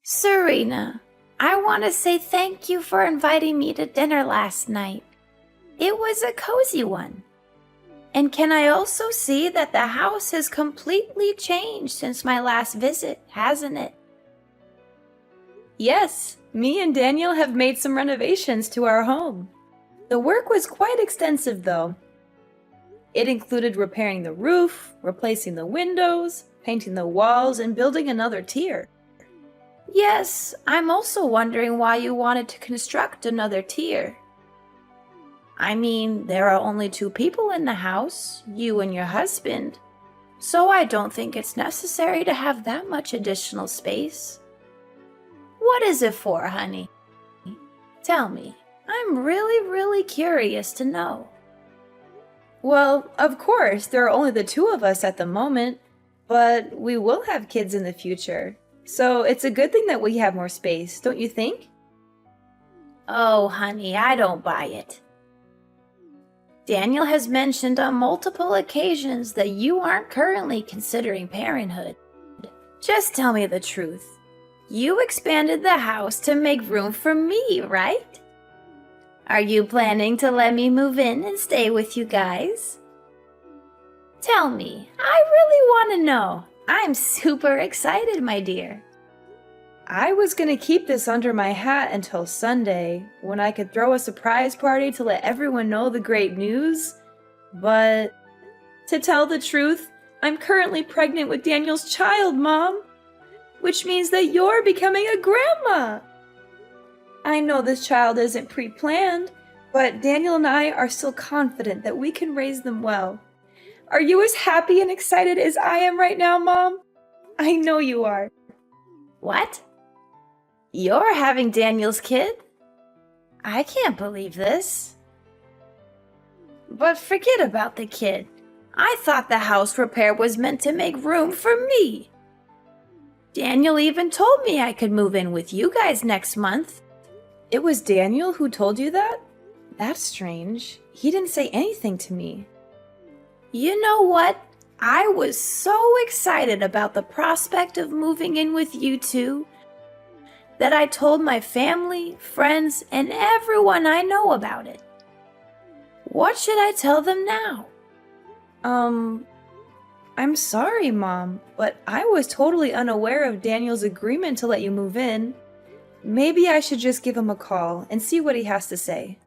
Serena, I want to say thank you for inviting me to dinner last night. It was a cozy one. And can I also see that the house has completely changed since my last visit, hasn't it? Yes, me and Daniel have made some renovations to our home. The work was quite extensive, though. It included repairing the roof, replacing the windows, painting the walls, and building another tier. Yes, I'm also wondering why you wanted to construct another tier. I mean, there are only 2 people in the house, you and your husband, so I don't think it's necessary to have that much additional space. What is it for, honey? Tell me. I'm really curious to know. Well, of course, there are only the 2 of us at the moment, but we will have kids in the future. So it's a good thing that we have more space, don't you think? Oh, honey, I don't buy it. Daniel has mentioned on multiple occasions that you aren't currently considering parenthood. Just tell me the truth. You expanded the house to make room for me, right? Are you planning to let me move in and stay with you guys? Tell me, I really want to know. I'm super excited, my dear. I was gonna keep this under my hat until Sunday, when I could throw a surprise party to let everyone know the great news, but to tell the truth, I'm currently pregnant with Daniel's child, Mom, which means that you're becoming a grandma. I know this child isn't pre-planned, but Daniel and I are still confident that we can raise them well. Are you as happy and excited as I am right now, Mom? I know you are. What? You're having Daniel's kid? I can't believe this. But forget about the kid. I thought the house repair was meant to make room for me. Daniel even told me I could move in with you guys next month. It was Daniel who told you that? That's strange. He didn't say anything to me. You know what? I was so excited about the prospect of moving in with you two that I told my family, friends, and everyone I know about it. What should I tell them now? I'm sorry, Mom, but I was totally unaware of Daniel's agreement to let you move in. Maybe I should just give him a call and see what he has to say.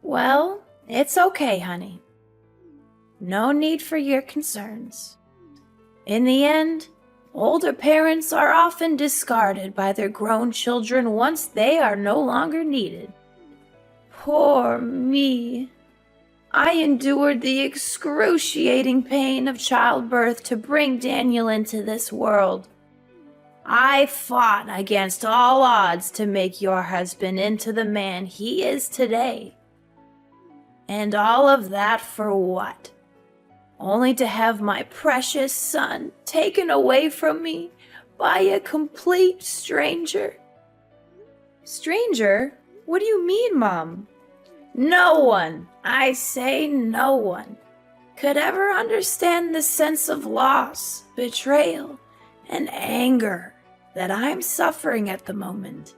Well, it's okay, honey. No need for your concerns. In the end, older parents are often discarded by their grown children once they are no longer needed. Poor me. I endured the excruciating pain of childbirth to bring Daniel into this world. I fought against all odds to make your husband into the man he is today. And all of that for what? Only to have my precious son taken away from me by a complete stranger. Stranger? What do you mean, Mom? No one, I say no one, could ever understand the sense of loss, betrayal, and anger that I'm suffering at the moment.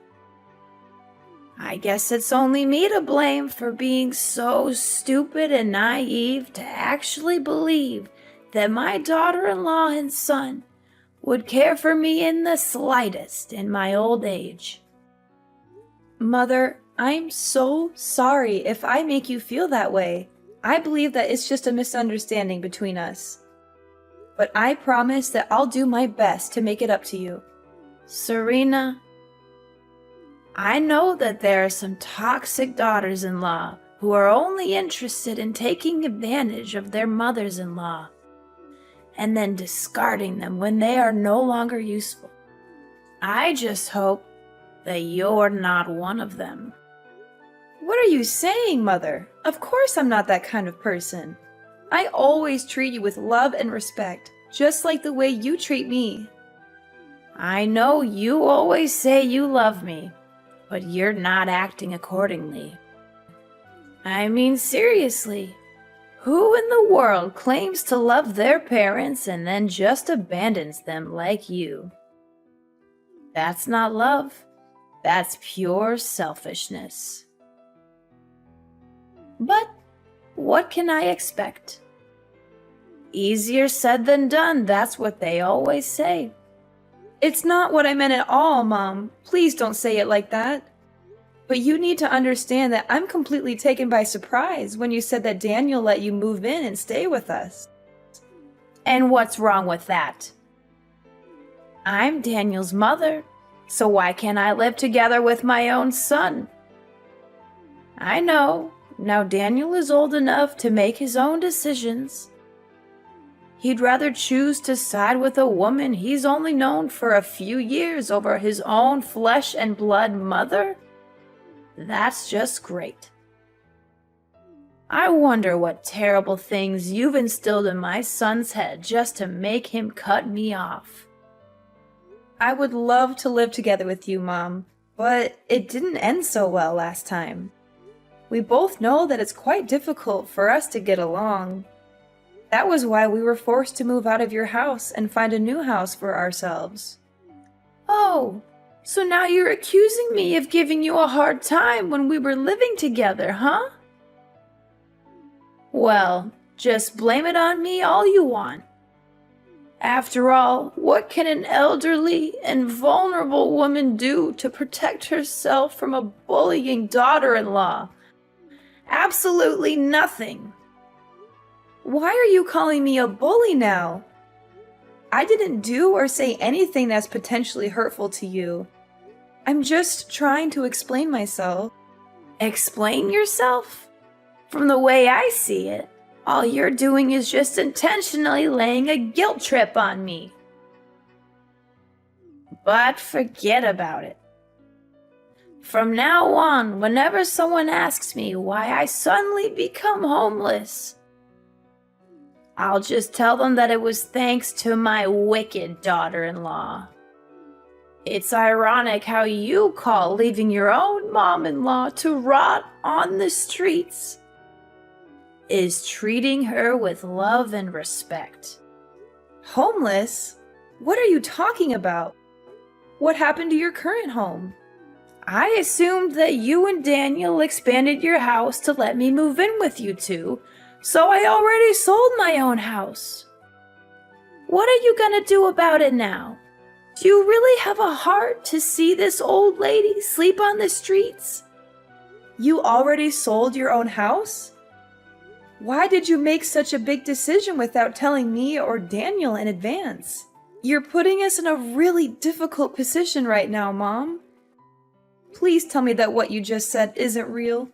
I guess it's only me to blame for being so stupid and naive to actually believe that my daughter-in-law and son would care for me in the slightest in my old age. Mother, I'm so sorry if I make you feel that way. I believe that it's just a misunderstanding between us. But I promise that I'll do my best to make it up to you. Serena, I know that there are some toxic daughters-in-law who are only interested in taking advantage of their mothers-in-law and then discarding them when they are no longer useful. I just hope that you're not one of them. What are you saying, Mother? Of course I'm not that kind of person. I always treat you with love and respect, just like the way you treat me. I know you always say you love me, but you're not acting accordingly. I mean, seriously, who in the world claims to love their parents and then just abandons them like you? That's not love. That's pure selfishness. But what can I expect? Easier said than done, that's what they always say. It's not what I meant at all, Mom. Please don't say it like that. But you need to understand that I'm completely taken by surprise when you said that Daniel let you move in and stay with us. And what's wrong with that? I'm Daniel's mother, so why can't I live together with my own son? I know, now Daniel is old enough to make his own decisions. He'd rather choose to side with a woman he's only known for a few years over his own flesh and blood mother? That's just great. I wonder what terrible things you've instilled in my son's head just to make him cut me off. I would love to live together with you, Mom, but it didn't end so well last time. We both know that it's quite difficult for us to get along. That was why we were forced to move out of your house and find a new house for ourselves. Oh, so now you're accusing me of giving you a hard time when we were living together, huh? Well, just blame it on me all you want. After all, what can an elderly and vulnerable woman do to protect herself from a bullying daughter-in-law? Absolutely nothing. Why are you calling me a bully now? I didn't do or say anything that's potentially hurtful to you. I'm just trying to explain myself. Explain yourself? From the way I see it, all you're doing is just intentionally laying a guilt trip on me. But forget about it. From now on, whenever someone asks me why I suddenly become homeless, I'll just tell them that it was thanks to my wicked daughter-in-law. It's ironic how you call leaving your own mom-in-law to rot on the streets is treating her with love and respect. Homeless? What are you talking about? What happened to your current home? I assumed that you and Daniel expanded your house to let me move in with you two, so I already sold my own house. What are you gonna do about it now? Do you really have a heart to see this old lady sleep on the streets? You already sold your own house? Why did you make such a big decision without telling me or Daniel in advance? You're putting us in a really difficult position right now, Mom. Please tell me that what you just said isn't real.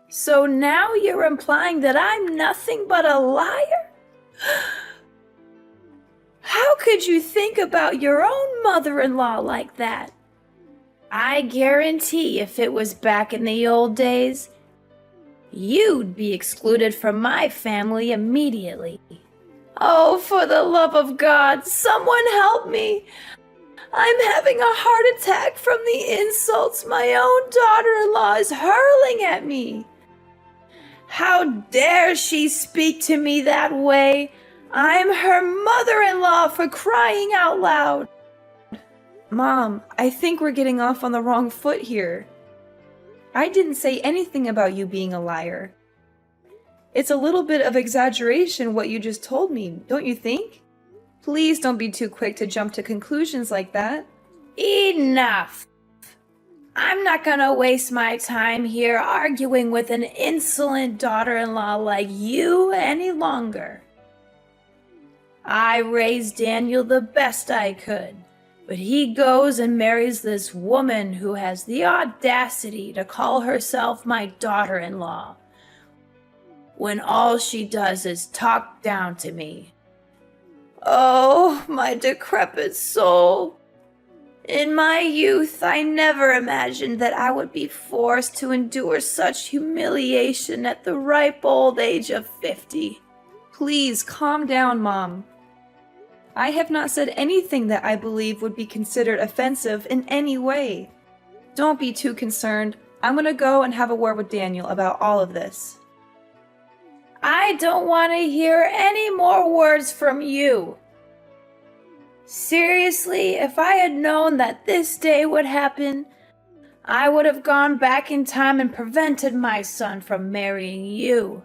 So now you're implying that I'm nothing but a liar? How could you think about your own mother-in-law like that? I guarantee if it was back in the old days, you'd be excluded from my family immediately. Oh, for the love of God, someone help me! I'm having a heart attack from the insults my own daughter-in-law is hurling at me. How dare she speak to me that way? I'm her mother-in-law, for crying out loud. Mom, I think we're getting off on the wrong foot here. I didn't say anything about you being a liar. It's a little bit of exaggeration what you just told me, don't you think? Please don't be too quick to jump to conclusions like that. Enough! I'm not gonna waste my time here arguing with an insolent daughter-in-law like you any longer. I raised Daniel the best I could, but he goes and marries this woman who has the audacity to call herself my daughter-in-law, when all she does is talk down to me. Oh, my decrepit soul. In my youth, I never imagined that I would be forced to endure such humiliation at the ripe old age of 50. Please calm down, Mom. I have not said anything that I believe would be considered offensive in any way. Don't be too concerned. I'm gonna go and have a word with Daniel about all of this. I don't want to hear any more words from you. Seriously, if I had known that this day would happen, I would have gone back in time and prevented my son from marrying you.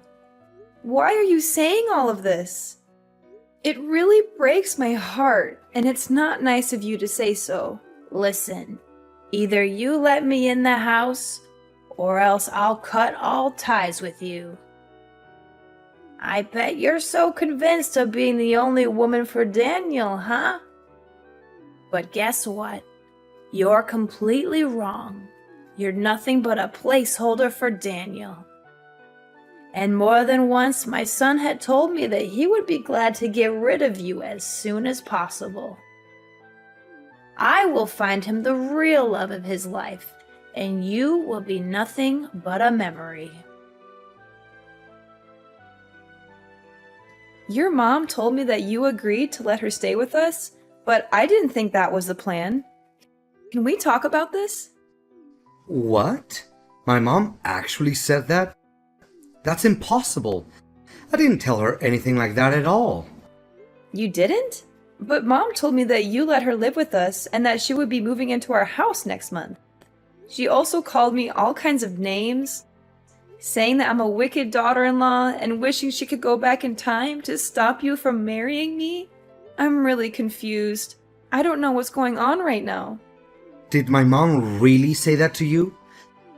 Why are you saying all of this? It really breaks my heart, and it's not nice of you to say so. Listen, either you let me in the house, or else I'll cut all ties with you. I bet you're so convinced of being the only woman for Daniel, huh? But guess what? You're completely wrong. You're nothing but a placeholder for Daniel. And more than once, my son had told me that he would be glad to get rid of you as soon as possible. I will find him the real love of his life, and you will be nothing but a memory. Your mom told me that you agreed to let her stay with us, but I didn't think that was the plan. Can we talk about this? What? My mom actually said that? That's impossible. I didn't tell her anything like that at all. You didn't? But Mom told me that you let her live with us and that she would be moving into our house next month. She also called me all kinds of names, saying that I'm a wicked daughter-in-law and wishing she could go back in time to stop you from marrying me. I'm really confused. I don't know what's going on right now. Did my mom really say that to you?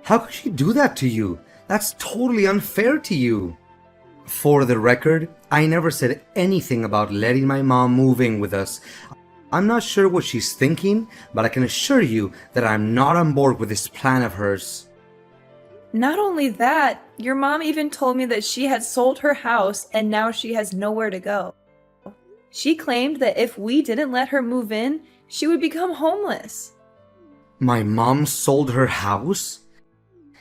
How could she do that to you? That's totally unfair to you. For the record, I never said anything about letting my mom move in with us. I'm not sure what she's thinking, but I can assure you that I'm not on board with this plan of hers. Not only that, your mom even told me that she had sold her house and now she has nowhere to go. She claimed that if we didn't let her move in, she would become homeless. My mom sold her house?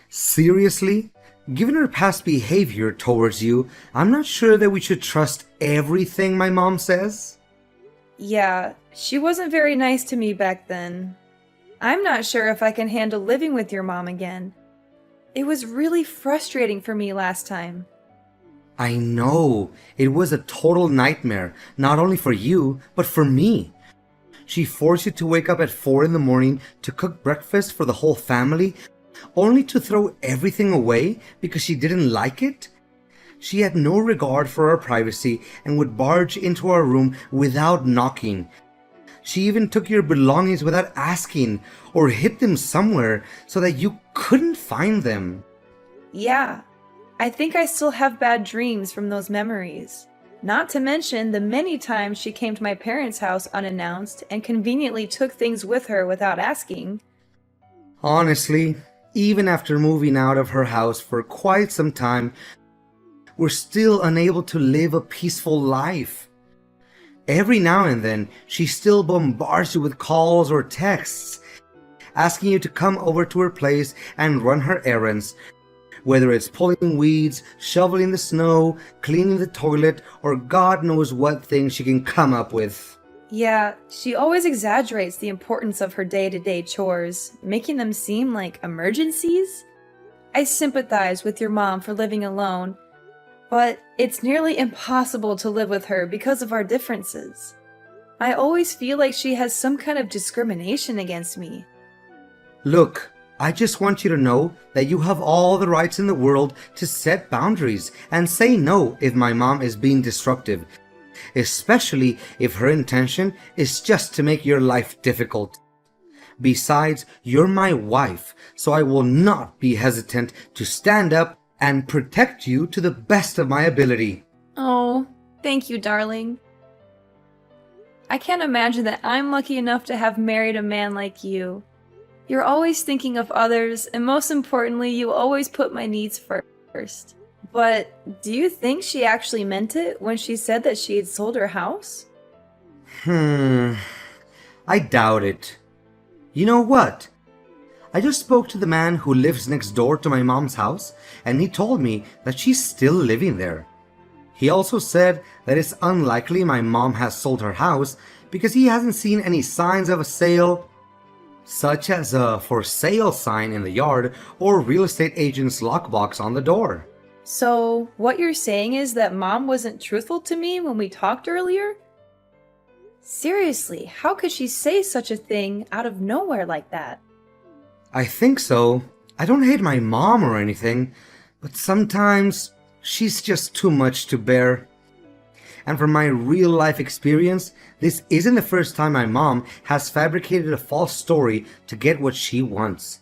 Seriously? Given her past behavior towards you, I'm not sure that we should trust everything my mom says. Yeah, she wasn't very nice to me back then. I'm not sure if I can handle living with your mom again. It was really frustrating for me last time. I know. It was a total nightmare, not only for you, but for me. She forced you to wake up at 4 in the morning to cook breakfast for the whole family, only to throw everything away because she didn't like it? She had no regard for our privacy and would barge into our room without knocking. She even took your belongings without asking or hid them somewhere so that you couldn't find them. Yeah, I think I still have bad dreams from those memories. Not to mention the many times she came to my parents' house unannounced and conveniently took things with her without asking. Honestly, even after moving out of her house for quite some time, we're still unable to live a peaceful life. Every now and then, she still bombards you with calls or texts, asking you to come over to her place and run her errands, whether it's pulling weeds, shoveling the snow, cleaning the toilet, or God knows what things she can come up with. Yeah, she always exaggerates the importance of her day-to-day chores, making them seem like emergencies. I sympathize with your mom for living alone, but it's nearly impossible to live with her because of our differences. I always feel like she has some kind of discrimination against me. Look, I just want you to know that you have all the rights in the world to set boundaries and say no if my mom is being disruptive, especially if her intention is just to make your life difficult. Besides, you're my wife, so I will not be hesitant to stand up and protect you to the best of my ability. Oh, thank you, darling. I can't imagine that I'm lucky enough to have married a man like you. You're always thinking of others, and most importantly, you always put my needs first. But do you think she actually meant it when she said that she had sold her house? I doubt it. You know what? I just spoke to the man who lives next door to my mom's house, and he told me that she's still living there. He also said that it's unlikely my mom has sold her house because he hasn't seen any signs of a sale, such as a for sale sign in the yard or real estate agent's lockbox on the door. So, what you're saying is that Mom wasn't truthful to me when we talked earlier? Seriously, how could she say such a thing out of nowhere like that? I think so. I don't hate my mom or anything, but sometimes she's just too much to bear. And from my real life experience, this isn't the first time my mom has fabricated a false story to get what she wants.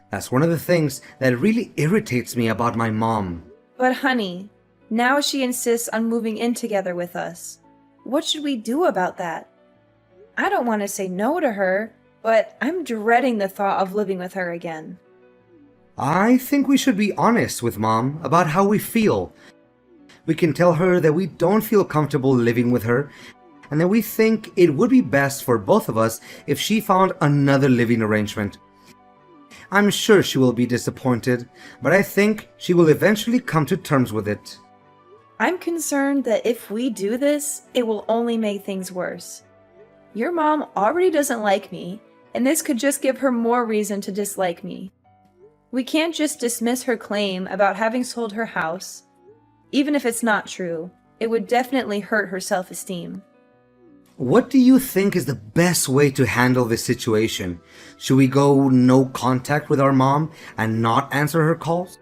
That's one of the things that really irritates me about my mom. But honey, now she insists on moving in together with us. What should we do about that? I don't want to say no to her, but I'm dreading the thought of living with her again. I think we should be honest with Mom about how we feel. We can tell her that we don't feel comfortable living with her, and that we think it would be best for both of us if she found another living arrangement. I'm sure she will be disappointed, but I think she will eventually come to terms with it. I'm concerned that if we do this, it will only make things worse. Your mom already doesn't like me, and this could just give her more reason to dislike me. We can't just dismiss her claim about having sold her house. Even if it's not true, it would definitely hurt her self-esteem. What do you think is the best way to handle this situation? Should we go no contact with our mom and not answer her calls?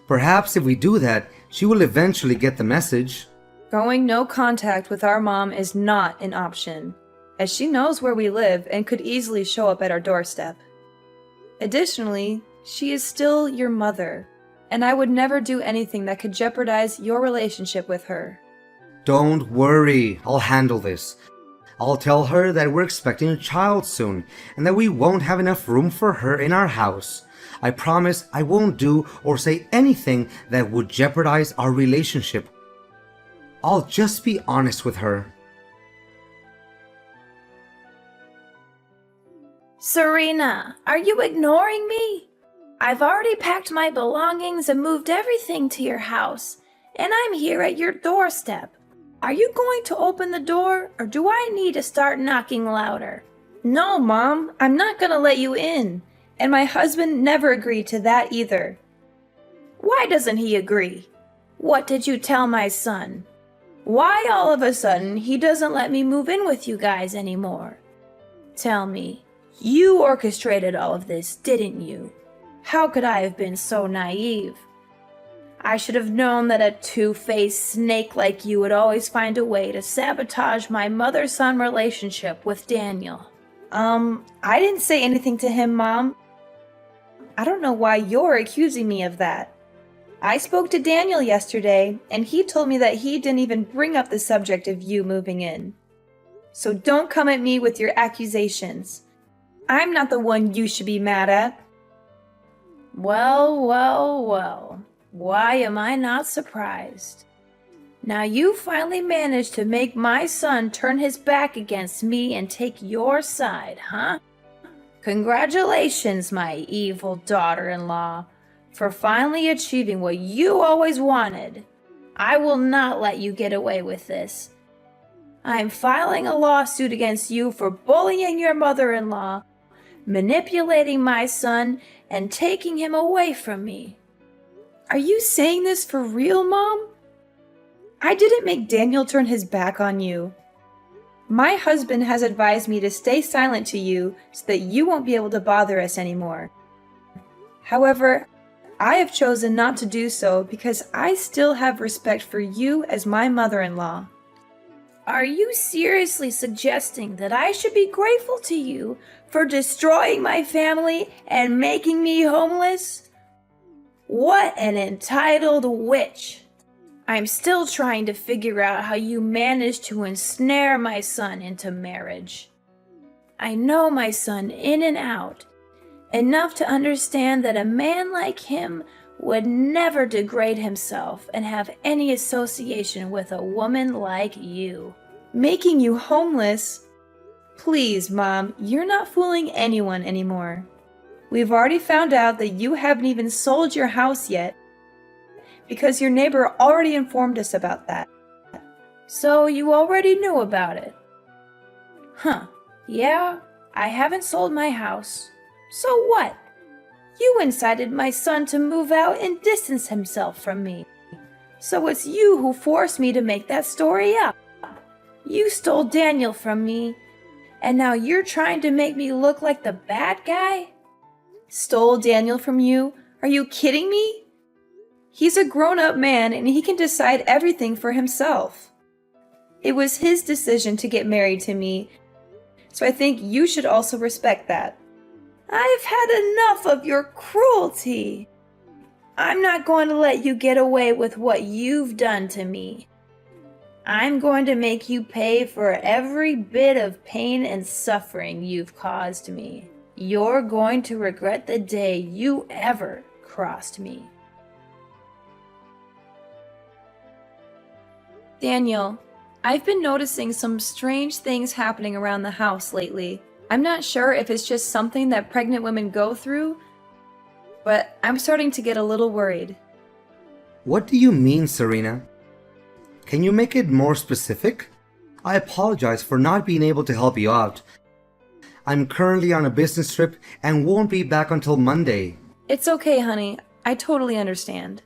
Perhaps if we do that, she will eventually get the message. Going no contact with our mom is not an option, as she knows where we live and could easily show up at our doorstep. Additionally, she is still your mother, and I would never do anything that could jeopardize your relationship with her. Don't worry, I'll handle this. I'll tell her that we're expecting a child soon, and that we won't have enough room for her in our house. I promise I won't do or say anything that would jeopardize our relationship. I'll just be honest with her. Serena, are you ignoring me? I've already packed my belongings and moved everything to your house, and I'm here at your doorstep. Are you going to open the door, or do I need to start knocking louder? No, Mom, I'm not gonna let you in, and my husband never agreed to that either. Why doesn't he agree? What did you tell my son? Why all of a sudden he doesn't let me move in with you guys anymore? Tell me, you orchestrated all of this, didn't you? How could I have been so naive? I should have known that a two-faced snake like you would always find a way to sabotage my mother-son relationship with Daniel. I didn't say anything to him, Mom. I don't know why you're accusing me of that. I spoke to Daniel yesterday, and he told me that he didn't even bring up the subject of you moving in. So don't come at me with your accusations. I'm not the one you should be mad at. Well, well, well. Why am I not surprised? Now you finally managed to make my son turn his back against me and take your side, huh? Congratulations, my evil daughter-in-law, for finally achieving what you always wanted. I will not let you get away with this. I'm filing a lawsuit against you for bullying your mother-in-law, manipulating my son, and taking him away from me. Are you saying this for real, Mom? I didn't make Daniel turn his back on you. My husband has advised me to stay silent to you so that you won't be able to bother us anymore. However, I have chosen not to do so because I still have respect for you as my mother-in-law. Are you seriously suggesting that I should be grateful to you for destroying my family and making me homeless? What an entitled witch! I'm still trying to figure out how you managed to ensnare my son into marriage. I know my son in and out, enough to understand that a man like him would never degrade himself and have any association with a woman like you. Making you homeless? Please, Mom, you're not fooling anyone anymore. We've already found out that you haven't even sold your house yet, because your neighbor already informed us about that. So you already knew about it? Huh, yeah, I haven't sold my house. So what? You incited my son to move out and distance himself from me. So it's you who forced me to make that story up. You stole Daniel from me, and now you're trying to make me look like the bad guy? Stole Daniel from you? Are you kidding me? He's a grown-up man and he can decide everything for himself. It was his decision to get married to me, so I think you should also respect that. I've had enough of your cruelty. I'm not going to let you get away with what you've done to me. I'm going to make you pay for every bit of pain and suffering you've caused me. You're going to regret the day you ever crossed me. Daniel, I've been noticing some strange things happening around the house lately. I'm not sure if it's just something that pregnant women go through, but I'm starting to get a little worried. What do you mean, Serena? Can you make it more specific? I apologize for not being able to help you out. I'm currently on a business trip and won't be back until Monday. It's okay, honey. I totally understand.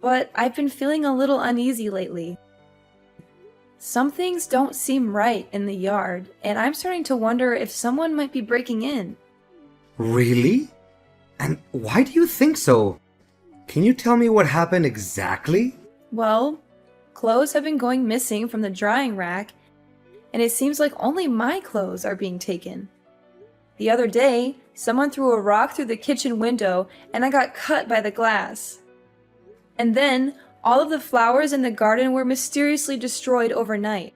But I've been feeling a little uneasy lately. Some things don't seem right in the yard, and I'm starting to wonder if someone might be breaking in. Really? And why do you think so? Can you tell me what happened exactly? Well, clothes have been going missing from the drying rack, and it seems like only my clothes are being taken. The other day, someone threw a rock through the kitchen window, and I got cut by the glass. And then, all of the flowers in the garden were mysteriously destroyed overnight.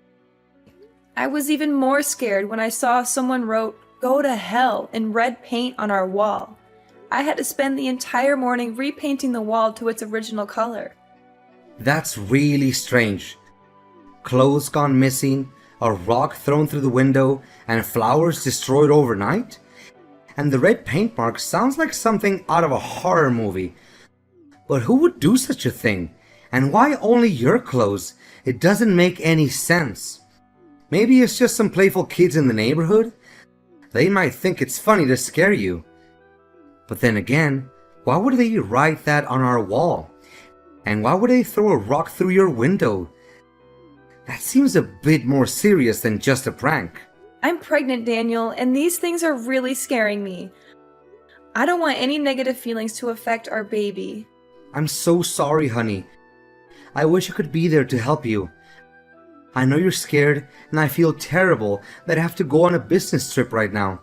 I was even more scared when I saw someone wrote, "Go to hell," in red paint on our wall. I had to spend the entire morning repainting the wall to its original color. That's really strange. Clothes gone missing, a rock thrown through the window, and flowers destroyed overnight? And the red paint mark sounds like something out of a horror movie. But who would do such a thing? And why only your clothes? It doesn't make any sense. Maybe it's just some playful kids in the neighborhood? They might think it's funny to scare you. But then again, why would they write that on our wall? And why would they throw a rock through your window? That seems a bit more serious than just a prank. I'm pregnant, Daniel, and these things are really scaring me. I don't want any negative feelings to affect our baby. I'm so sorry, honey. I wish I could be there to help you. I know you're scared, and I feel terrible that I have to go on a business trip right now.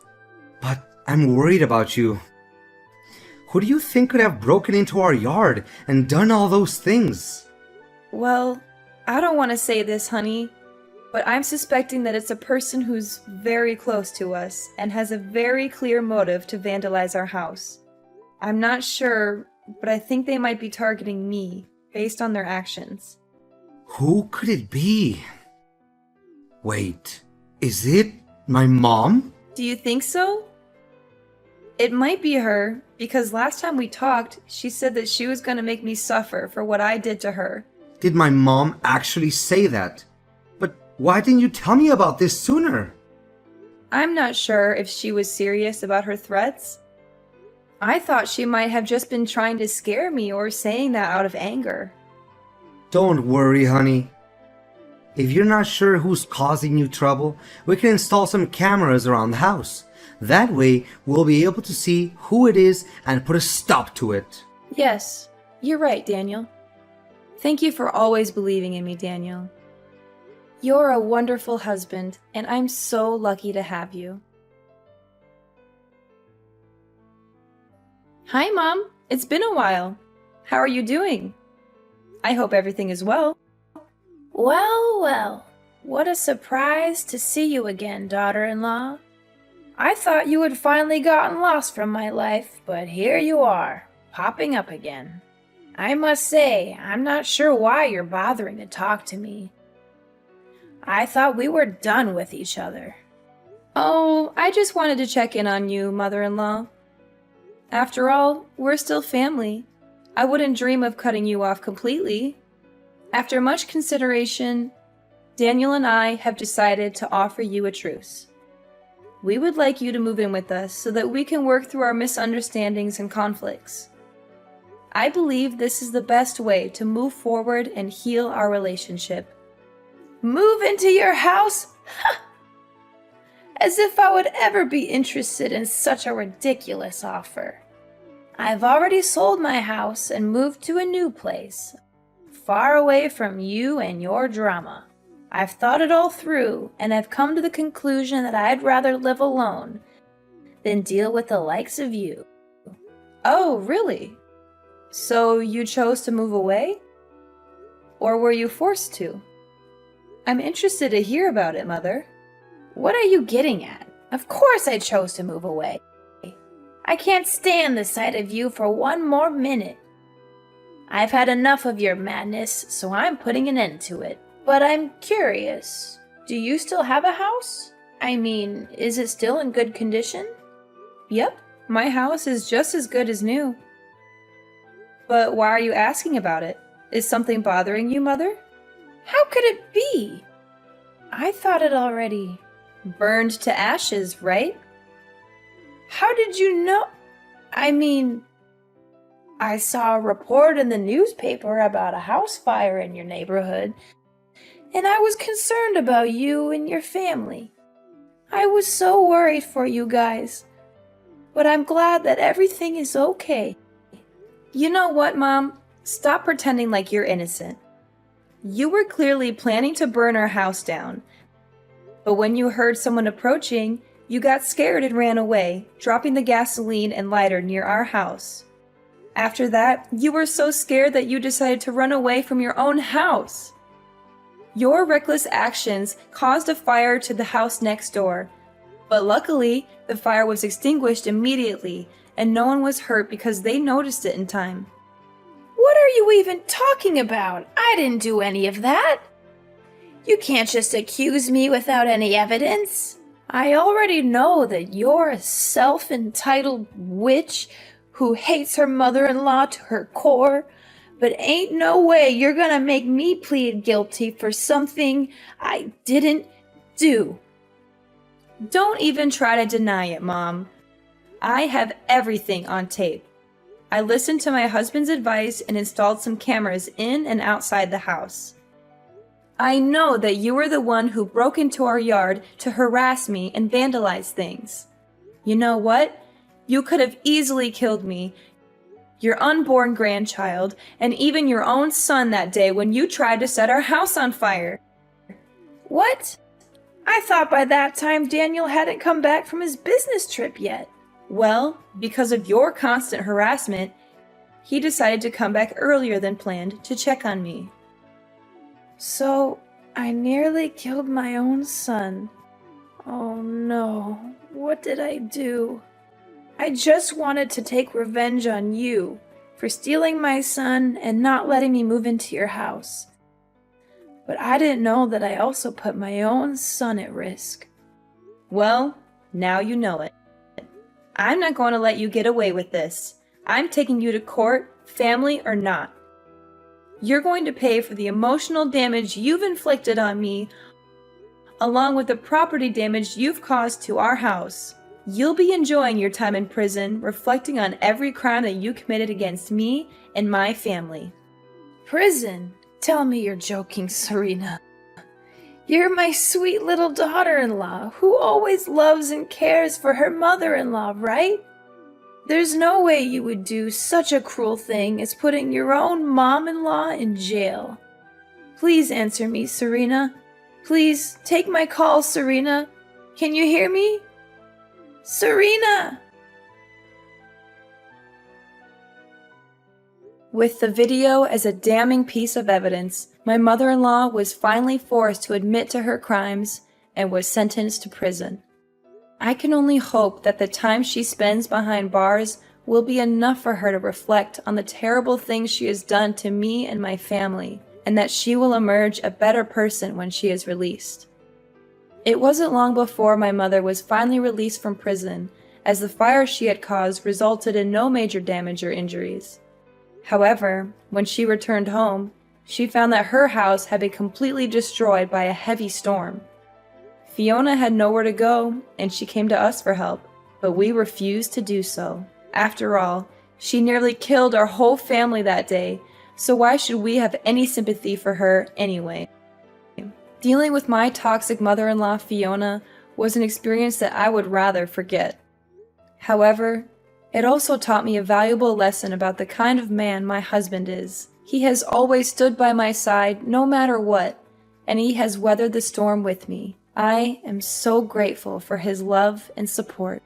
But I'm worried about you. Who do you think could have broken into our yard and done all those things? Well, I don't want to say this, honey, but I'm suspecting that it's a person who's very close to us and has a very clear motive to vandalize our house. I'm not sure, but I think they might be targeting me based on their actions. Who could it be? Wait, is it my mom? Do you think so? It might be her, because last time we talked, she said that she was going to make me suffer for what I did to her. Did my mom actually say that? But why didn't you tell me about this sooner? I'm not sure if she was serious about her threats. I thought she might have just been trying to scare me or saying that out of anger. Don't worry, honey. If you're not sure who's causing you trouble, we can install some cameras around the house. That way, we'll be able to see who it is and put a stop to it. Yes, you're right, Daniel. Thank you for always believing in me, Daniel. You're a wonderful husband, and I'm so lucky to have you. Hi, Mom. It's been a while. How are you doing? I hope everything is well. Well, well, what a surprise to see you again, daughter-in-law. I thought you had finally gotten lost from my life, but here you are, popping up again. I must say, I'm not sure why you're bothering to talk to me. I thought we were done with each other. Oh, I just wanted to check in on you, mother-in-law. After all, we're still family. I wouldn't dream of cutting you off completely. After much consideration, Daniel and I have decided to offer you a truce. We would like you to move in with us so that we can work through our misunderstandings and conflicts. I believe this is the best way to move forward and heal our relationship. Move into your house? As if I would ever be interested in such a ridiculous offer. I've already sold my house and moved to a new place, far away from you and your drama. I've thought it all through, and I've come to the conclusion that I'd rather live alone than deal with the likes of you. Oh, really? So you chose to move away? Or were you forced to? I'm interested to hear about it, Mother. What are you getting at? Of course I chose to move away. I can't stand the sight of you for one more minute. I've had enough of your madness, so I'm putting an end to it. But I'm curious, do you still have a house? I mean, is it still in good condition? Yep, my house is just as good as new. But why are you asking about it? Is something bothering you, Mother? How could it be? I thought it already burned to ashes, right? How did you know? I mean, I saw a report in the newspaper about a house fire in your neighborhood, and I was concerned about you and your family. I was so worried for you guys, but I'm glad that everything is okay. You know what, Mom? Stop pretending like you're innocent. You were clearly planning to burn our house down, but when you heard someone approaching, you got scared and ran away, dropping the gasoline and lighter near our house. After that, you were so scared that you decided to run away from your own house. Your reckless actions caused a fire to the house next door, but luckily, the fire was extinguished immediately, and no one was hurt because they noticed it in time. What are you even talking about? I didn't do any of that. You can't just accuse me without any evidence. I already know that you're a self-entitled witch who hates her mother-in-law to her core, but ain't no way you're gonna make me plead guilty for something I didn't do. Don't even try to deny it, Mom. I have everything on tape. I listened to my husband's advice and installed some cameras in and outside the house. I know that you were the one who broke into our yard to harass me and vandalize things. You know what? You could have easily killed me, your unborn grandchild, and even your own son that day when you tried to set our house on fire. What? I thought by that time Daniel hadn't come back from his business trip yet. Well, because of your constant harassment, he decided to come back earlier than planned to check on me. So, I nearly killed my own son. Oh no, what did I do? I just wanted to take revenge on you for stealing my son and not letting me move into your house. But I didn't know that I also put my own son at risk. Well, now you know it. I'm not going to let you get away with this. I'm taking you to court, family or not. You're going to pay for the emotional damage you've inflicted on me, along with the property damage you've caused to our house. You'll be enjoying your time in prison, reflecting on every crime that you committed against me and my family. Prison? Tell me you're joking, Serena. You're my sweet little daughter-in-law who always loves and cares for her mother-in-law, right? There's no way you would do such a cruel thing as putting your own mom-in-law in jail. Please answer me, Serena. Please take my call, Serena. Can you hear me? Serena! With the video as a damning piece of evidence, my mother-in-law was finally forced to admit to her crimes and was sentenced to prison. I can only hope that the time she spends behind bars will be enough for her to reflect on the terrible things she has done to me and my family, and that she will emerge a better person when she is released. It wasn't long before my mother was finally released from prison, as the fire she had caused resulted in no major damage or injuries. However, when she returned home, she found that her house had been completely destroyed by a heavy storm. Fiona had nowhere to go, and she came to us for help, but we refused to do so. After all, she nearly killed our whole family that day, so why should we have any sympathy for her anyway? Dealing with my toxic mother-in-law, Fiona, was an experience that I would rather forget. However, it also taught me a valuable lesson about the kind of man my husband is. He has always stood by my side no matter what, and he has weathered the storm with me. I am so grateful for his love and support.